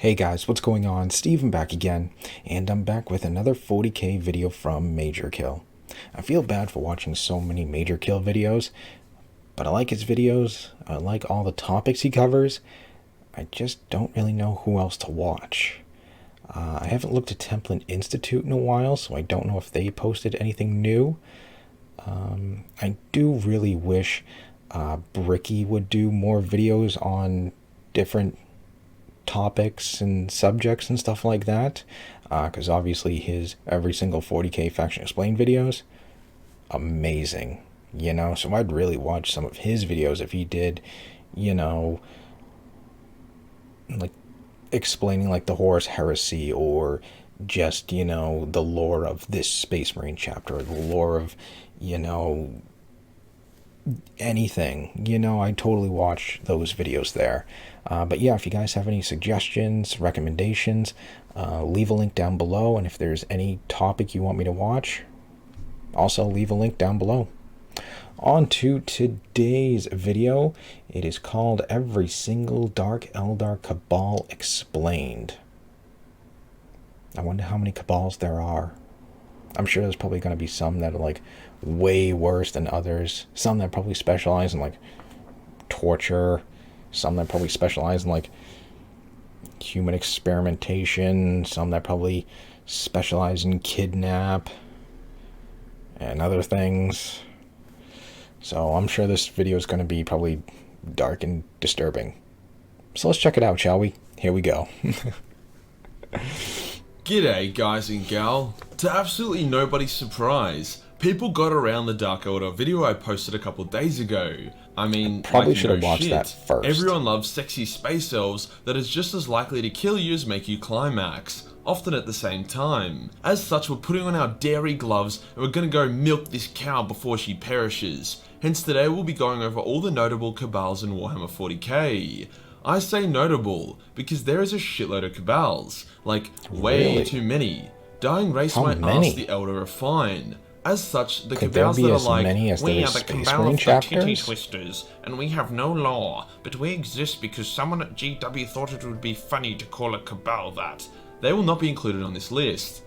Hey guys, what's going on? Steven back again, and I'm back with another 40k video from Majorkill. I feel bad for watching so many Majorkill videos, but I like his videos, I like all the topics he covers, I just don't really know who else to watch. I haven't looked at Templin Institute in a while, so I don't know if they posted anything new. I do really wish Bricky would do more videos on different topics and subjects and stuff like that, because obviously his every single 40k faction explained videos, amazing, so I'd really watch some of his videos if he did, like explaining like the Horus Heresy, or just the lore of this Space Marine chapter, or the lore of anything. I totally watch those videos there. But yeah, if you guys have any suggestions, recommendations, leave a link down below, and if there's any topic you want me to watch, also leave a link down below. On to today's video. It is called Every Single Dark Eldar Cabal Explained. I wonder how many cabals there are. I'm sure there's probably going to be some that are like way worse than others. Some that probably specialize in like torture. Some that probably specialize in like human experimentation. Some that probably specialize in kidnap and other things. So I'm sure this video is going to be probably dark and disturbing. So let's check it out, shall we? Here we go. G'day guys and gal. To absolutely nobody's surprise, people got around the Dark Eldar video I posted a couple days ago. I mean, probably should have watched that first. Everyone loves sexy space elves that is just as likely to kill you as make you climax, often at the same time. As such, we're putting on our dairy gloves and we're gonna go milk this cow before she perishes. Hence today we'll be going over all the notable cabals in Warhammer 40k. I say notable because there is a shitload of cabals, like way Really? too many. Dying Race How might many? ask the Elder are fine. As such, the Could there cabals be that are as like, many as we there are is the Space cabal Marine of the titty chapters? twisters, and we have no law, but we exist because someone at GW thought it would be funny to call a cabal that. They will not be included on this list.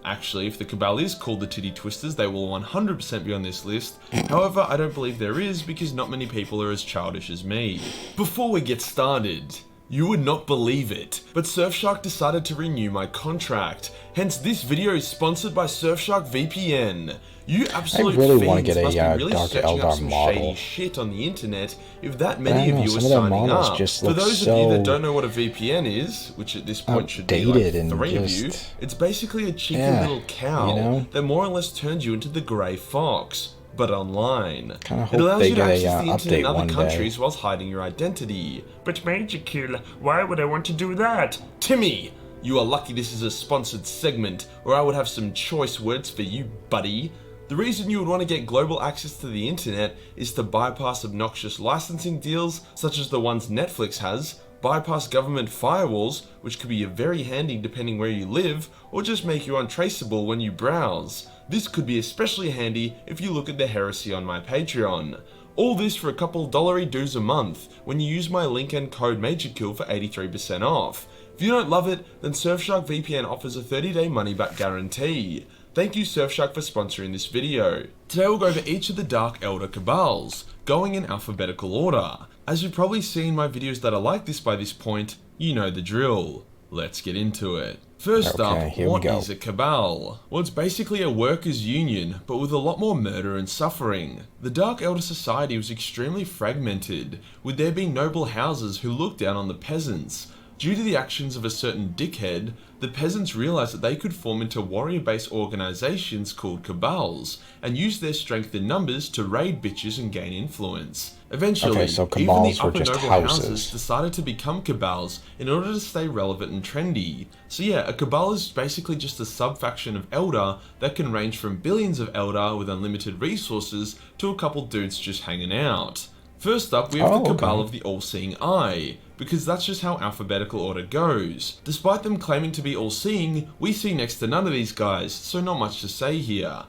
Actually, if the cabal is called the Titty Twisters, they will 100% be on this list. However, I don't believe there is because not many people are as childish as me. Before we get started, you would not believe it, but Surfshark decided to renew my contract. Hence, this video is sponsored by Surfshark VPN. You absolute really want to fiends get a must be really Dark searching up Eldar some model. shady shit on the internet if that I many don't of know, you are some of their signing models up. just For look those of you that so don't know what a VPN is, which at this point should be outdated like and 3 of you, just- it's basically a cheeky yeah, little cow that more or less turns you into the grey fox, but online. Kinda It hope allows they you to get a, access the internet update in other one day. countries whilst hiding your identity. But Majorkill, why would I want to do that? Timmy! You are lucky this is a sponsored segment, or I would have some choice words for you, buddy. The reason you would want to get global access to the internet is to bypass obnoxious licensing deals, such as the ones Netflix has, bypass government firewalls, which could be very handy depending where you live, or just make you untraceable when you browse. This could be especially handy if you look at the heresy on my Patreon. All this for a couple dollary dues a month when you use my link and code Majorkill for 83% off. If you don't love it, then Surfshark VPN offers a 30-day money-back guarantee. Thank you Surfshark for sponsoring this video. Today we'll go over each of the Dark Eldar cabals, going in alphabetical order. As you've probably seen my videos that are like this by this point, you know the drill. Let's get into it. First up, what is a cabal? Well, it's basically a workers' union, but with a lot more murder and suffering. The Dark Eldar society was extremely fragmented, with there being noble houses who looked down on the peasants. Due to the actions of a certain dickhead, the peasants realized that they could form into warrior-based organizations called cabals, and use their strength in numbers to raid bitches and gain influence. Eventually, so even cabals the were upper just noble houses. houses decided to become cabals in order to stay relevant and trendy. So yeah, a cabal is basically just a sub-faction of Eldar that can range from billions of Eldar with unlimited resources to a couple dudes just hanging out. First up, we have the Cabal of the All-Seeing Eye, because that's just how alphabetical order goes. Despite them claiming to be all-seeing, we see next to none of these guys, so not much to say here.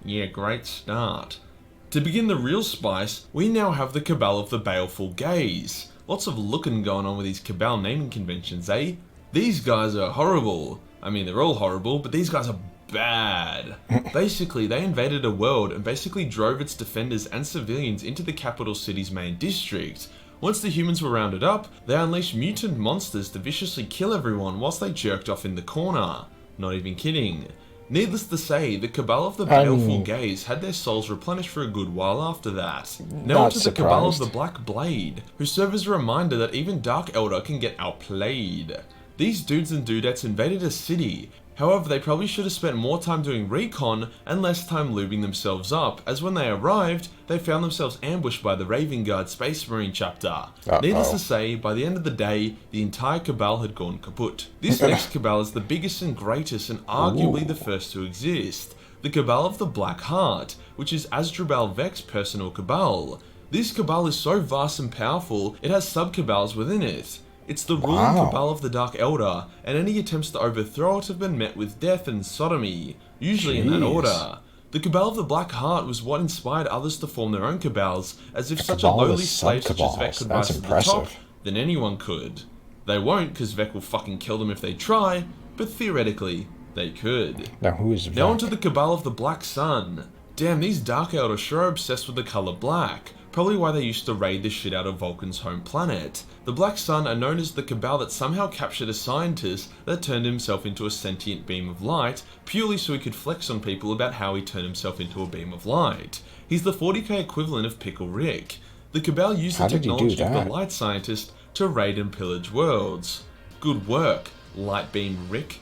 Yeah, great start. To begin the real spice, we now have the Cabal of the Baleful Gaze. Lots of looking going on with these Cabal naming conventions, eh? These guys are horrible. I mean, they're all horrible, but these guys are bad. Basically, they invaded a world and basically drove its defenders and civilians into the capital city's main district. Once the humans were rounded up, they unleashed mutant monsters to viciously kill everyone whilst they jerked off in the corner. Not even kidding. Needless to say, the Cabal of the Baleful Gaze had their souls replenished for a good while after that. Now onto the Cabal of the Black Blade, who serve as a reminder that even Dark Eldar can get outplayed. These dudes and dudettes invaded a city. However, they probably should have spent more time doing recon and less time lubing themselves up, as when they arrived, they found themselves ambushed by the Raven Guard Space Marine chapter. Needless to say, by the end of the day, the entire Cabal had gone kaput. This next Cabal is the biggest and greatest and arguably the first to exist. The Cabal of the Black Heart, which is Asdrubal Vex's personal Cabal. This Cabal is so vast and powerful, it has sub-Cabals within it. It's the ruling Cabal of the Dark Eldar, and any attempts to overthrow it have been met with death and sodomy, usually in that order. The Cabal of the Black Heart was what inspired others to form their own Cabals, as if such a lowly slave such as Vec could rise to the top, then anyone could. They won't, because Vec will fucking kill them if they try, but theoretically, they could. Now who is Vec? Now onto the Cabal of the Black Sun. Damn, these Dark Eldar sure are obsessed with the colour black. Probably why they used to raid the shit out of Vulcan's home planet. The Black Sun are known as the Cabal that somehow captured a scientist that turned himself into a sentient beam of light, purely so he could flex on people about how he turned himself into a beam of light. He's the 40k equivalent of Pickle Rick. The Cabal used the technology of the light scientist to raid and pillage worlds. Good work, Light Beam Rick.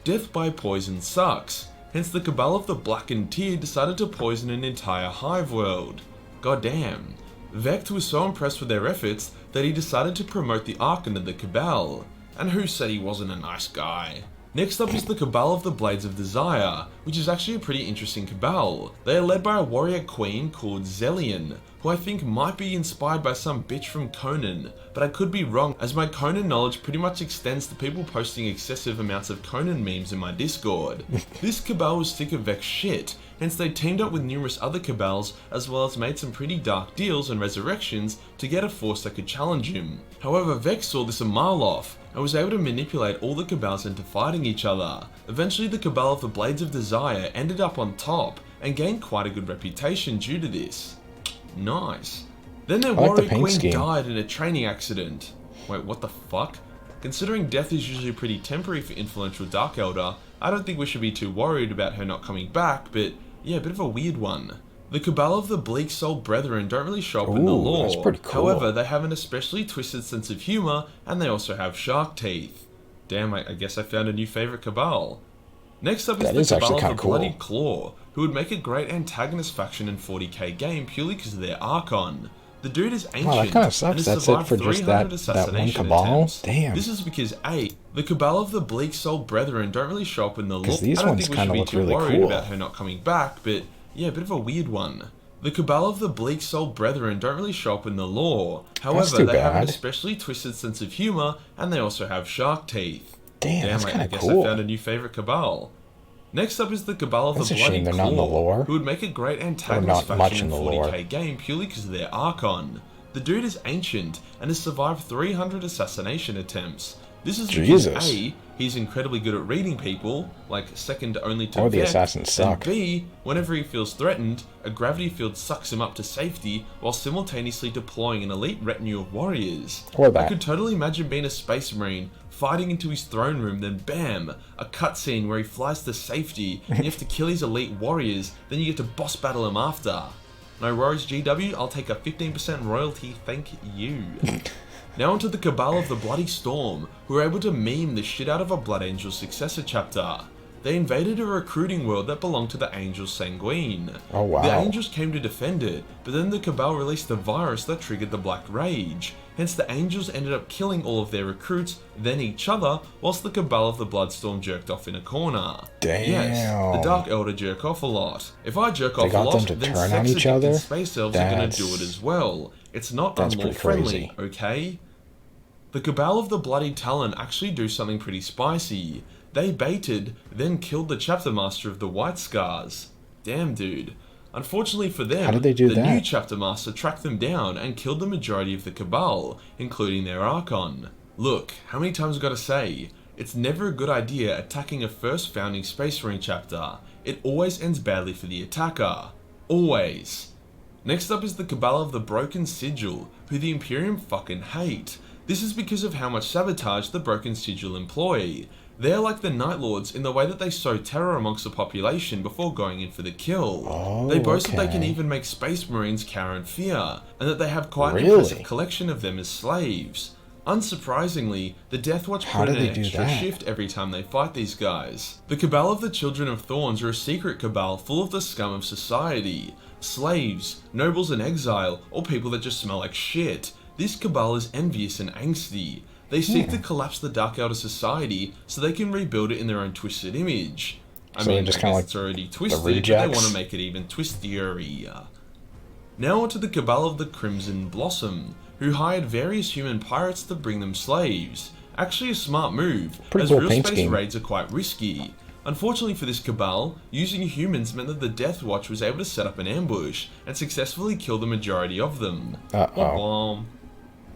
Death by poison sucks, hence the Cabal of the Blackened Tear decided to poison an entire hive world. Goddamn. Vect was so impressed with their efforts that he decided to promote the Archon of the Cabal. And who said he wasn't a nice guy? Next up is the Cabal of the Blades of Desire, which is actually a pretty interesting Cabal. They are led by a warrior queen called Zellion, who I think might be inspired by some bitch from Conan, but I could be wrong as my Conan knowledge pretty much extends to people posting excessive amounts of Conan memes in my Discord. This Cabal was sick of Vec's shit, hence they teamed up with numerous other Cabals as well as made some pretty dark deals and resurrections to get a force that could challenge him. However, Vex saw this a mile off and was able to manipulate all the Cabals into fighting each other. Eventually the Cabal of the Blades of Desire ended up on top and gained quite a good reputation due to this. Nice. Then their warrior queen died in a training accident. Wait, what the fuck? Considering death is usually pretty temporary for influential Dark Eldar, I don't think we should be too worried about her not coming back, but yeah, a bit of a weird one. The Cabal of the Bleak Soul Brethren don't really show up in the lore. That's pretty cool. However, they have an especially twisted sense of humour, and they also have shark teeth. Damn, I guess I found a new favourite Cabal. Next up is the Cabal of the Bloody Claw, who would make a great antagonist faction in 40k game purely because of their Archon. The dude is ancient that kind of sucks. and has survived 300 assassination attempts. Damn. This is because A, the Cabal of the Bleak Soul Brethren don't really show up in the lore. These I don't ones think we should be too really worried cool. about her not coming back, but yeah, a bit of a weird one. The Cabal of the Bleak Soul Brethren don't really show up in the lore. However, they have an especially twisted sense of humour, and they also have shark teeth. Damn, I guess I found a new favourite Cabal. Next up is the Cabal of the Bloody Claw, who would make a great antagonist faction in 40k game purely because of their Archon. The dude is ancient and has survived 300 assassination attempts. This is because A, he's incredibly good at reading people, like second only to the assassins suck. And B, whenever he feels threatened, a gravity field sucks him up to safety while simultaneously deploying an elite retinue of warriors. I could totally imagine being a space marine, fighting into his throne room, then bam, a cutscene where he flies to safety and you have to kill his elite warriors, then you get to boss battle him after. No worries GW, I'll take a 15% royalty, thank you. Now onto the Cabal of the Bloody Storm, who were able to meme the shit out of a Blood Angel successor chapter. They invaded a recruiting world that belonged to the Angels Sanguine. Oh wow. The Angels came to defend it, but then the Cabal released a virus that triggered the Black Rage. Hence the Angels ended up killing all of their recruits, then each other, whilst the Cabal of the Bloodstorm jerked off in a corner. Damn. Yes, the Dark Elder jerk off a lot. If I jerk off a lot, then sex-addicted space elves are gonna do it as well. It's not unlawful friendly, okay? The Cabal of the Bloody Talon actually do something pretty spicy. They baited, then killed the chapter master of the White Scars. Damn, dude. Unfortunately for them, the new chapter master tracked them down and killed the majority of the Cabal, including their Archon. Look, how many times I've got to say, it's never a good idea attacking a first founding Space Marine chapter. It always ends badly for the attacker. Always. Next up is the Cabal of the Broken Sigil, who the Imperium fucking hate. This is because of how much sabotage the Broken Sigil employ. They're like the Night Lords in the way that they sow terror amongst the population before going in for the kill. Oh, they boast that they can okay. even make Space Marines cower in fear, and that they have quite an Really? impressive collection of them as slaves. Unsurprisingly, the Death Watch How put in do they an do extra that? shift every time they fight these guys. The Cabal of the Children of Thorns are a secret cabal full of the scum of society. Slaves, nobles in exile, or people that just smell like shit. This cabal is envious and angsty. They seek to collapse the Dark Eldar society so they can rebuild it in their own twisted image. I So they're mean, just I kinda guess like it's already the twisted, but they rejects? want to make it even twistier. Now onto the Cabal of the Crimson Blossom, who hired various human pirates to bring them slaves. Actually a smart move, Pretty as cool real paint space scheme. raids are quite risky. Unfortunately for this Cabal, using humans meant that the Death Watch was able to set up an ambush and successfully kill the majority of them. Uh-oh.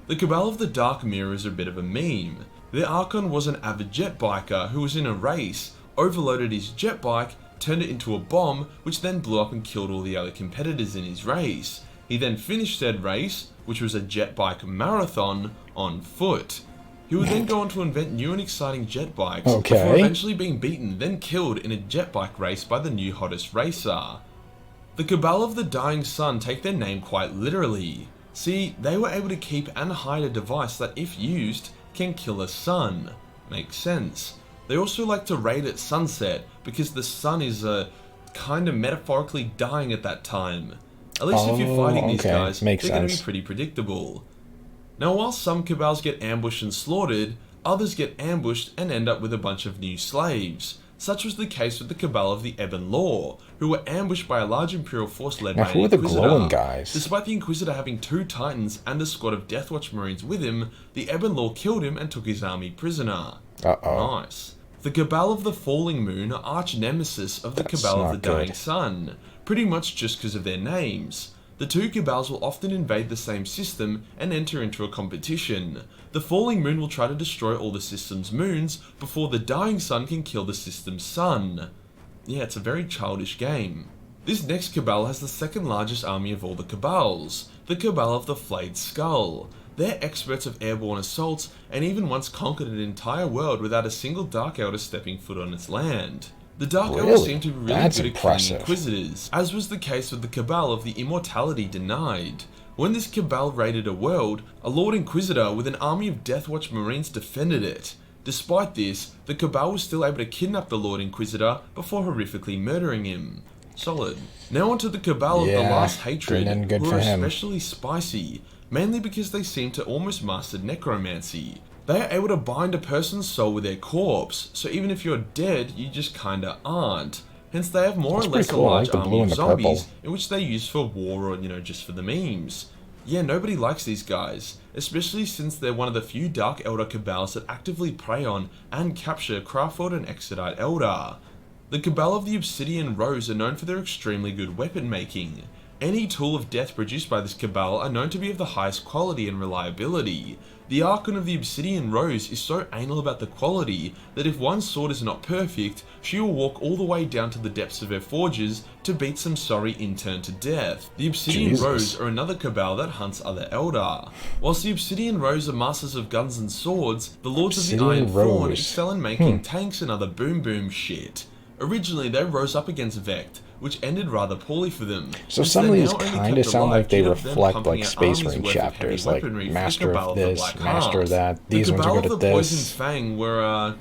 The Cabal of the Dark Mirrors are a bit of a meme. Their Archon was an avid jet biker who was in a race, overloaded his jet bike, turned it into a bomb, which then blew up and killed all the other competitors in his race. He then finished said race, which was a jet bike marathon, on foot. He would then go on to invent new and exciting jet bikes, before Okay. eventually being beaten, then killed in a jet bike race by the new hottest racer. The Cabal of the Dying Sun take their name quite literally. See, they were able to keep and hide a device that, if used, can kill a sun. Makes sense. They also like to raid at sunset, because the sun is kind of metaphorically dying at that time. At least if you're fighting these okay. guys, Makes they're going to sense. be pretty predictable. Now while some Cabals get ambushed and slaughtered, others get ambushed and end up with a bunch of new slaves. Such was the case with the Cabal of the Ebon Law, who were ambushed by a large Imperial force led Now, by who an are the Inquisitor. glowing guys? Despite the Inquisitor having 2 Titans and a squad of Deathwatch Marines with him, the Ebon Law killed him and took his army prisoner. Uh-oh. Nice. The Cabal of the Falling Moon are arch nemesis of the That's Cabal of not the Dying good. Sun, pretty much just because of their names. The 2 Cabals will often invade the same system and enter into a competition. The Falling Moon will try to destroy all the system's moons before the Dying Sun can kill the system's sun. Yeah, it's a very childish game. This next Cabal has the second largest army of all the Cabals, the Cabal of the Flayed Skull. They're experts of airborne assaults and even once conquered an entire world without a single Dark Elder stepping foot on its land. The Dark Eldar Really? seem to be really That's good at impressive. killing Inquisitors, as was the case with the Cabal of the Immortality Denied. When this Cabal raided a world, a Lord Inquisitor with an army of Deathwatch Marines defended it. Despite this, the Cabal was still able to kidnap the Lord Inquisitor before horrifically murdering him. Solid. Now onto the Cabal of the Yeah, Last Hatred, didn't end good who for are him. especially spicy, mainly because they seem to almost master necromancy. They are able to bind a person's soul with their corpse, so even if you're dead, you just kinda aren't. Hence they have more That's or less pretty cool. a I large like the army blue of and the zombies, purple. in which they use for war or, just for the memes. Yeah, nobody likes these guys, especially since they're one of the few Dark Eldar Cabals that actively prey on and capture Craftworld and Exodite Eldar. The Cabal of the Obsidian Rose are known for their extremely good weapon making. Any tool of death produced by this Cabal are known to be of the highest quality and reliability. The Archon of the Obsidian Rose is so anal about the quality that if one sword is not perfect, she will walk all the way down to the depths of her forges to beat some sorry intern to death. The Obsidian Jesus. Rose are another Cabal that hunts other Eldar. Whilst the Obsidian Rose are masters of guns and swords, the Lords of the Obsidian Iron Thorn Rose. excel in making tanks and other boom boom shit. Originally, they rose up against Vect, which ended rather poorly for them. So since some of they're these now only kind kept of sound alive like they due to them reflect pumping like out Space armies Marine worth of heavy chapters, like weaponry for the master Cabal of the this, Black master Heart. of that. The These ones are Cabal good of at the Poisoned this. Fang were,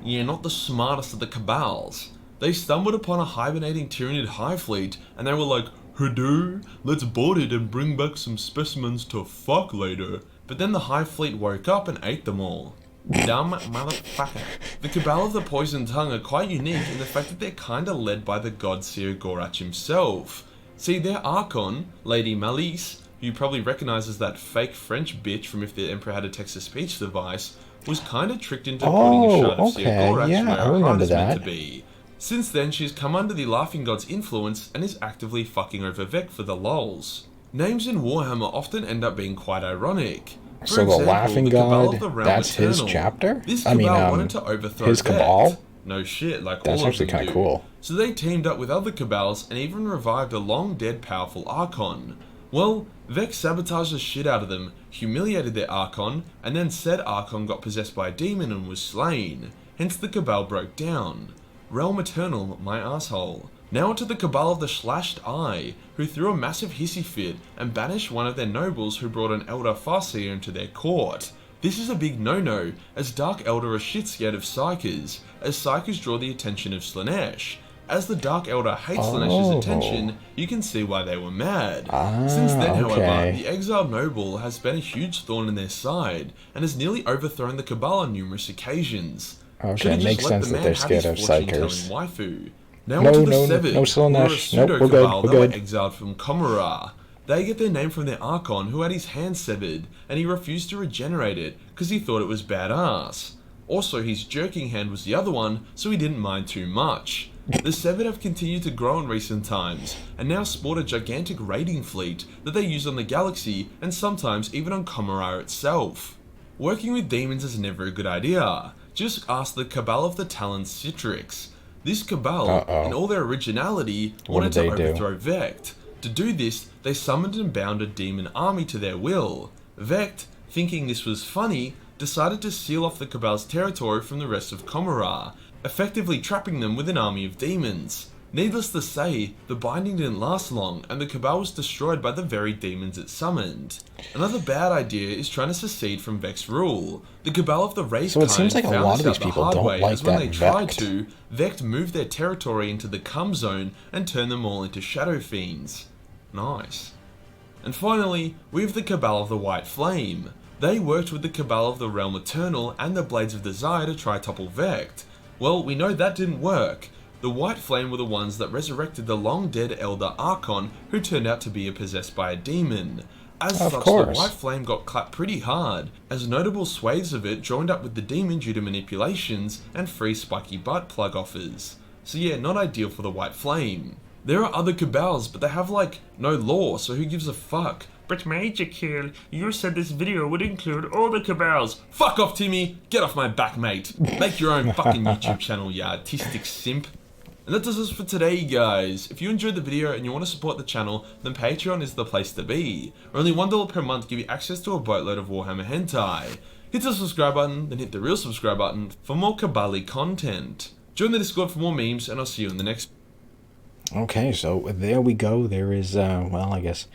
not the smartest of the Cabals. They stumbled upon a hibernating Tyranid Hive fleet, and they were like, "Hadoo, let's board it and bring back some specimens to fuck later." But then the Hive fleet woke up and ate them all. Dumb motherfucker. The Cabal of the Poisoned Tongue are quite unique in the fact that they're kinda led by the god Seer Gorach himself. See, their Archon, Lady Malice, who you probably recognise as that fake French bitch from If the Emperor Had a Text-to-Speech device, was kinda tricked into putting a shard of Seer okay, Gorach yeah, where I her heart remember is meant that. to be. Since then, she's come under the Laughing God's influence and is actively fucking over Vec for the lols. Names in Warhammer often end up being quite ironic. For So the example, Laughing the Cabal of God, the Realm that's his Eternal. chapter? This I mean, Cabal wanted to overthrow his Vect. Cabal? No shit, like That's all of actually them kind of do. cool. So they teamed up with other Cabals and even revived a long-dead powerful Archon. Well, Vex sabotaged the shit out of them, humiliated their Archon, and then said Archon got possessed by a demon and was slain. Hence the Cabal broke down. Realm Eternal, my asshole. Now to the Cabal of the Slashed Eye, who threw a massive hissy fit and banished one of their nobles who brought an Elder Farseer into their court. This is a big no-no, as Dark Eldar are shit scared of Psykers, as Psykers draw the attention of Slaanesh. As the Dark Eldar hates Slaanesh's attention, you can see why they were mad. Since then, however, the exiled noble has been a huge thorn in their side, and has nearly overthrown the Cabal on numerous occasions. Okay, it makes sense that they're scared of Psykers. Waifu. Now onto the Severed, no who are a Slaanesh. Nope, we're pseudo-Cabal good, that we're were good. exiled from Komara. They get their name from their Archon who had his hand severed, and he refused to regenerate it because he thought it was badass. Also, his jerking hand was the other one, so he didn't mind too much. The Severed have continued to grow in recent times, and now sport a gigantic raiding fleet that they use on the galaxy and sometimes even on Komara itself. Working with demons is never a good idea. Just ask the Cabal of the Talon Citrix. This Cabal, in all their originality, wanted to overthrow Vect. To do this, they summoned and bound a demon army to their will. Vect, thinking this was funny, decided to seal off the Cabal's territory from the rest of Komara, effectively trapping them with an army of demons. Needless to say, the binding didn't last long, and the Cabal was destroyed by the very demons it summoned. Another bad idea is trying to secede from Vect's rule. The Cabal of the Race So it seems like a lot of these people don't like as when that they tried Vect. to, Vect moved their territory into the Cum Zone and turned them all into Shadow Fiends. Nice. And finally, we have the Cabal of the White Flame. They worked with the Cabal of the Realm Eternal and the Blades of Desire to try topple Vect. Well, we know that didn't work. The White Flame were the ones that resurrected the long-dead Elder Archon, who turned out to be possessed by a demon. As such, the White Flame got clapped pretty hard, as notable swathes of it joined up with the demon due to manipulations and free spiky butt plug offers. So yeah, not ideal for the White Flame. There are other Cabals, but they have like, no lore, so who gives a fuck? But Majorkill, you said this video would include all the Cabals. Fuck off, Timmy! Get off my back, mate! Make your own fucking YouTube channel, you artistic simp. And that does us for today, guys. If you enjoyed the video and you want to support the channel, then Patreon is the place to be. Only $1 per month give you access to a boatload of Warhammer hentai. Hit the subscribe button, then hit the real subscribe button for more Kabali content. Join the Discord for more memes, and I'll see you in the next. Okay, so there we go. There is, well, I guess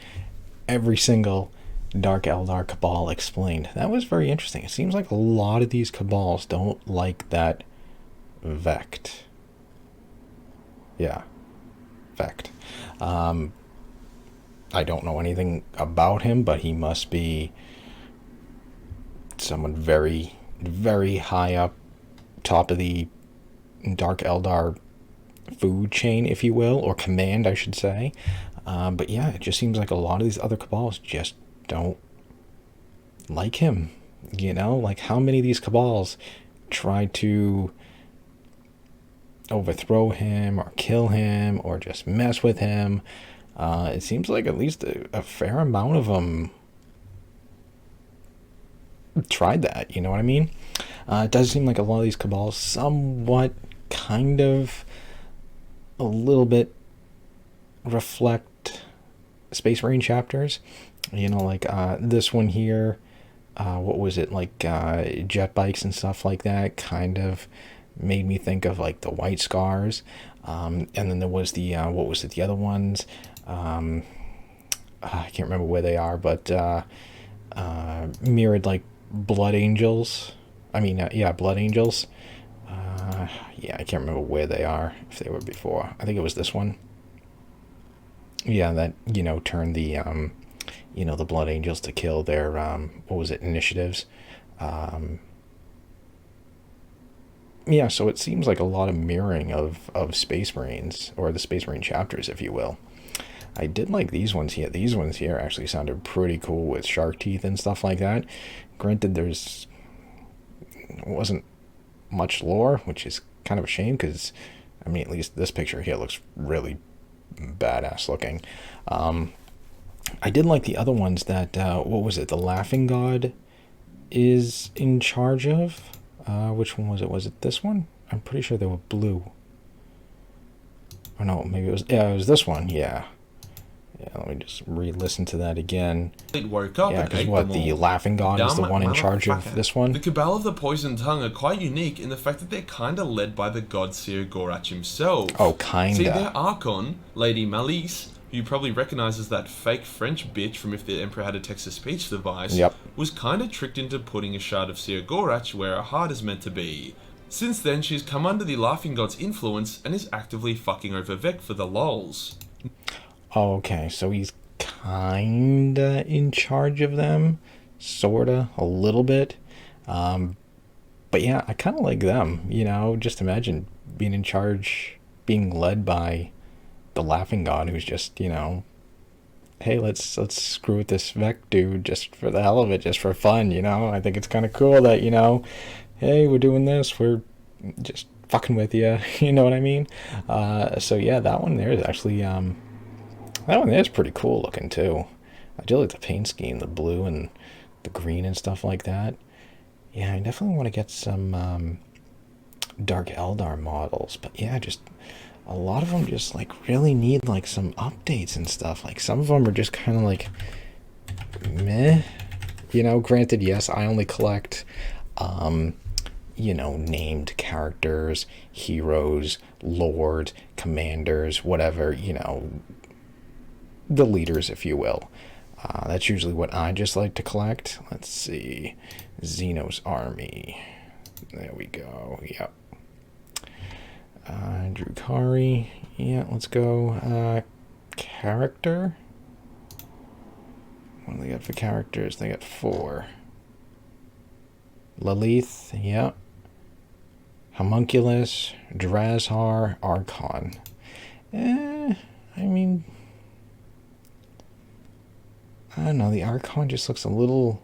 every single Dark Eldar Cabal explained. That was very interesting. It seems like a lot of these Cabals don't like that Vect. Yeah, Vect. I don't know anything about him, but he must be someone very, very high up, top of the Dark Eldar food chain, if you will, or command, I should say. But yeah, it just seems like a lot of these other Cabals just don't like him. You know, like how many of these Cabals try to overthrow him or kill him or just mess with him? It seems like at least a fair amount of them tried that, you know what I mean? It does seem like a lot of these Cabals somewhat kind of a little bit reflect Space Marine chapters, you know, like this one here, what was it, like jet bikes and stuff like that, kind of made me think of like the White Scars. And then there was the what was it, the other ones, I can't remember where they are, but mirrored like Blood Angels. I mean, yeah, Blood Angels. Yeah, I can't remember where they are, if they were before. I think it was this one. Yeah, that, you know, turned the, you know, the Blood Angels to kill their, what was it, initiatives. Yeah, so it seems like a lot of mirroring of Space Marines, or the Space Marine chapters, if you will. I did like these ones here. These ones here actually sounded pretty cool with shark teeth and stuff like that. Granted, wasn't much lore, which is kind of a shame, because I mean, at least this picture here looks really badass looking. I did like the other ones that what was it, the Laughing God is in charge of. Which one was it? Was it this one? I'm pretty sure they were blue. Oh no, maybe it was, yeah, it was this one, yeah. Yeah, let me just re-listen to that again. It woke up Yeah, and because ate what, them the all. Laughing God is the Dumb one in charge of motherfucker. this one? The Cabal of the Poisoned Tongue are quite unique in the fact that they're kinda led by the god Seer Gorach himself. Oh, kinda. See, their Archon, Lady Malice, who you probably recognise as that fake French bitch from If the Emperor Had a Text-to-Speech device, Yep. was kinda tricked into putting a shard of Seer Gorach where her heart is meant to be. Since then, she's come under the Laughing God's influence and is actively fucking over Vec for the lols. Oh, okay, so he's kinda in charge of them, sorta, a little bit. But yeah, I kind of like them. You know, just imagine being in charge, being led by the Laughing God, who's just, you know, hey, let's screw with this Vec dude just for the hell of it, just for fun. You know, I think it's kind of cool that, you know, hey, we're doing this, we're just fucking with you. You know what I mean? So yeah, that one there is actually that one there is pretty cool looking too. I do like the paint scheme, the blue and the green and stuff like that. Yeah, I definitely want to get some Dark Eldar models, but yeah, just a lot of them just like really need like some updates and stuff. Like some of them are just kind of like meh. You know, granted, yes, I only collect you know, named characters, heroes, lords, commanders, whatever, you know, the leaders, if you will. That's usually what I just like to collect. Let's see. Xenos Army. There we go. Yep. Drukari. Yeah, let's go. Character. What do they got for characters? They got 4. Lilith. Yep. Homunculus. Drazhar. Archon. I mean, I don't know, the Archon just looks a little,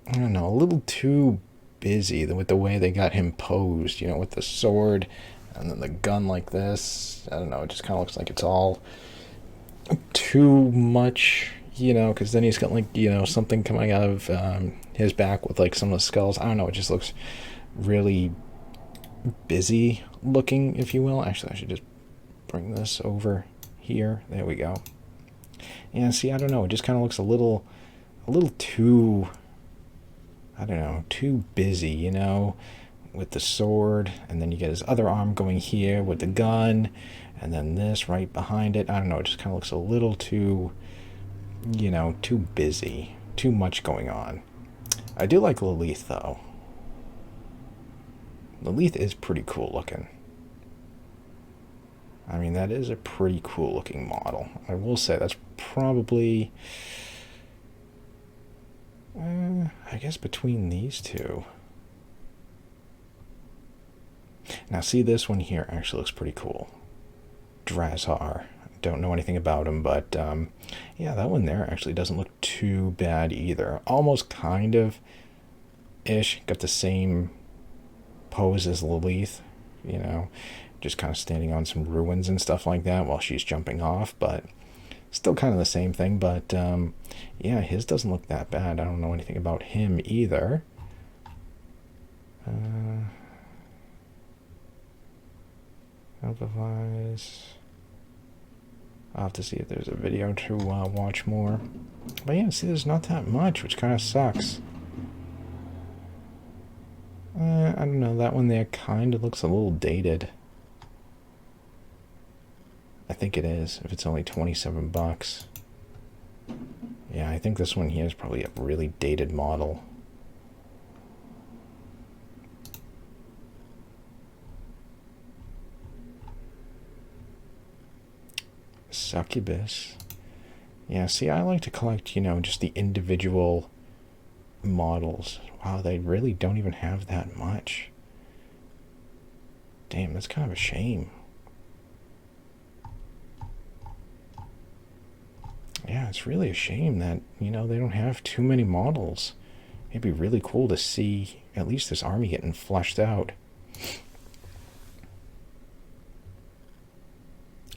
I don't know, a little too busy with the way they got him posed, you know, with the sword and then the gun like this. I don't know, it just kind of looks like it's all too much, you know, because then he's got like, you know, something coming out of his back with like some of the skulls. I don't know, it just looks really busy looking, if you will. Actually, I should just bring this over here. There we go. Yeah, see, I don't know. It just kind of looks a little too, I don't know, too busy, you know, with the sword. And then you get his other arm going here with the gun. And then this right behind it. I don't know. It just kind of looks a little too, you know, too busy. Too much going on. I do like Lilith, though. Lilith is pretty cool looking. I mean, that is a pretty cool looking model. I will say that's probably, I guess between these two. Now see, this one here actually looks pretty cool. Drazhar. Don't know anything about him, but yeah, that one there actually doesn't look too bad either. Almost kind of ish. Got the same pose as Lilith, you know, just kind of standing on some ruins and stuff like that while she's jumping off, but still kind of the same thing. But yeah, his doesn't look that bad. I don't know anything about him either. Otherwise, I'll have to see if there's a video to watch more. But yeah, see, there's not that much, which kind of sucks. I don't know, that one there kind of looks a little dated. I think it is, if it's only 27 bucks. Yeah, I think this one here is probably a really dated model. Succubus. Yeah, see, I like to collect, you know, just the individual models. Wow, they really don't even have that much. Damn, that's kind of a shame. Yeah, it's really a shame that, you know, they don't have too many models. It'd be really cool to see at least this army getting fleshed out.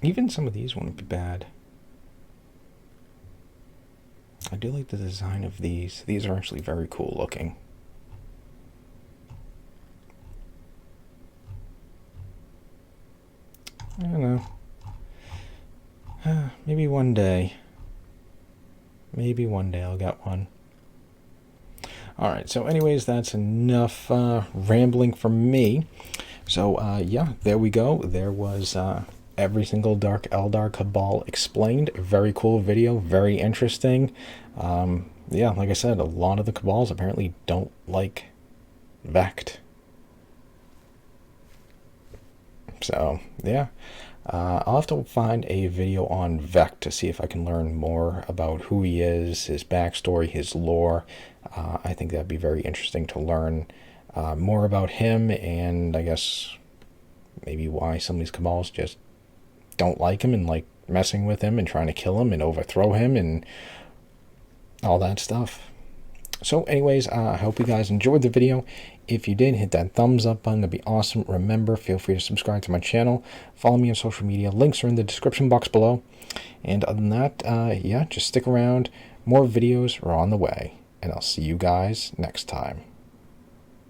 Even some of these wouldn't be bad. I do like the design of these. These are actually very cool looking. I don't know. Maybe one day. Maybe one day I'll get one. Alright, so anyways, that's enough rambling from me. So, yeah, there we go. There was every single Dark Eldar Cabal explained. Very cool video, very interesting. Yeah, like I said, a lot of the Cabals apparently don't like Vect. So, yeah. I'll have to find a video on Vect to see if I can learn more about who he is, his backstory, his lore. I think that'd be very interesting to learn more about him, and I guess maybe why some of these Cabals just don't like him and like messing with him and trying to kill him and overthrow him and all that stuff. So anyways, I hope you guys enjoyed the video. If you did, hit that thumbs up button. That'd be awesome. Remember, feel free to subscribe to my channel. Follow me on social media. Links are in the description box below. And other than that, yeah, just stick around. More videos are on the way. And I'll see you guys next time.